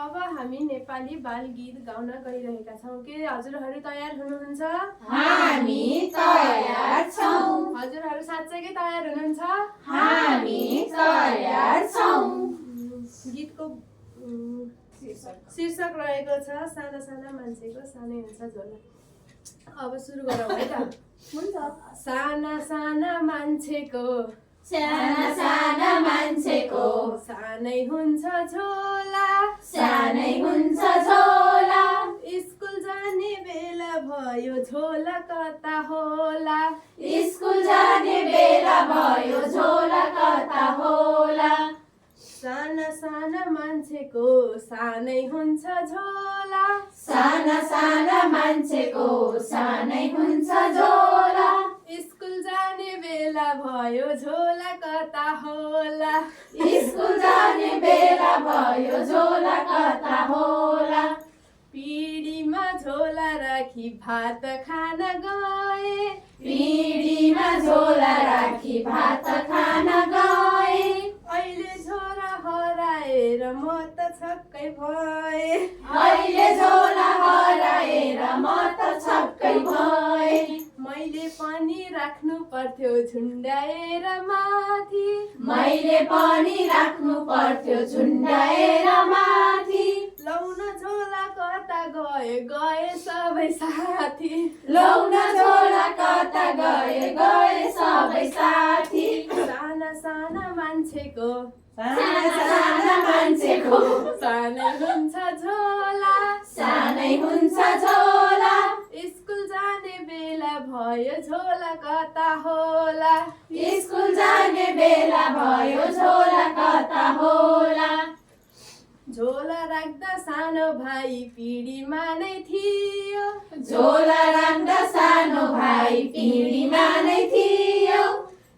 अब हामी नेपाली बाल गीत गाउन गइरहेका छौं। के हजुरहरू तयार हुनुहुन्छ? हामी तयार छौं। हजुरहरू साँच्चै तयार हुनुहुन्छ? हामी तयार छौं। गीतको शीर्षक रहेको छ साना साना मान्छेको सानै हुन्छ झोला। अब सुरु गरौँ है त। हुन्छ। साना साना मान्छेको साना साना मान्छेको सानै हुन्छ झोला, सानै हुन्छ झोला। स्कुल जाने बेला भयो झोला कता होला, स्कुल जाने बेला भयो झोला कता होला। साना साना मान्छेको सानै हुन्छ झोला, साना साना मान्छेको सानै हुन्छ झोला। स्कुल जाने बेला भयो झोला कता होला, स्कुल जाने बेला भयो झोला कता होला। पिँढीमा झोला राखी भात खान गए, पिँढीमा झोला राखी भात खान गए। अहिले झोला हराएर म त छक्कै भए, अहिले झोला हराएर म त छक्कै भए। मैले पनि राख्नु पर्थ्यो झुन्डाएर माथि, मैले पनि राख्नु पर्थ्यो झुन्डाएर माथि। लौन झोला कता गए गए सबै साथी, लौन झोला कता गए गए सबै साथी। साना साना मान्छेको साना साना मान्छेको सानै हुन्छ झोला, सानै हुन्छ झोला। स्कुल जाने बेला भयो झोला कता होला, स्कुल जाने बेला भयो झोला कता होला। झोला राख्दा सानो भाइ पिँढीमा नै थियो, झोला राख्दा सानो भाइ पिँढीमा नै थियो।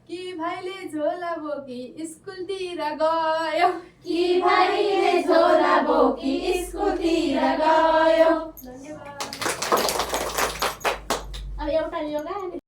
कि भाइले झोला बोकी स्कुलतिर गयो, कि भाइले झोला बोकी स्कुलतिर गयो। धन्यवाद। अब एउटा योगा